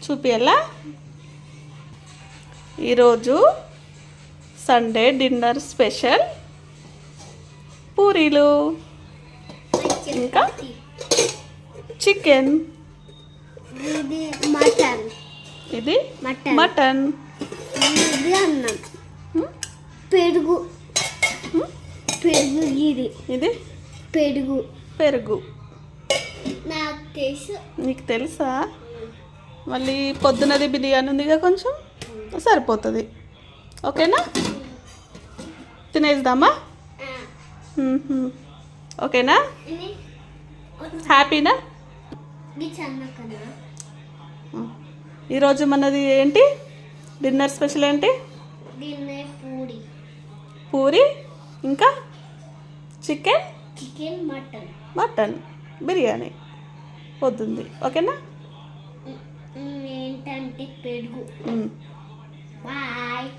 చూపియాలా? ఈరోజు Sunday dinner special పూరీలు, ఇంకా చికెన్, ఇది మటన్, ఇది అన్నం, పెరుగు, ఇది పెరుగు. నాకు తెలుసు. నీకు తెలుసా? మళ్ళీ పొద్దునది బిర్యానీ ఉందిగా, కొంచెం సరిపోతుంది. ఓకేనా? తినేద్దామా? ఓకేనా? హ్యాపీనా? ఈరోజు మనది ఏంటి డిన్నర్ స్పెషల్? ఏంటి? పూరి, ఇంకా చికెన్, మటన్ బిర్యానీ పొద్దుంది. ఓకేనా? ఏంటంటే పెరుగు. బాయ్.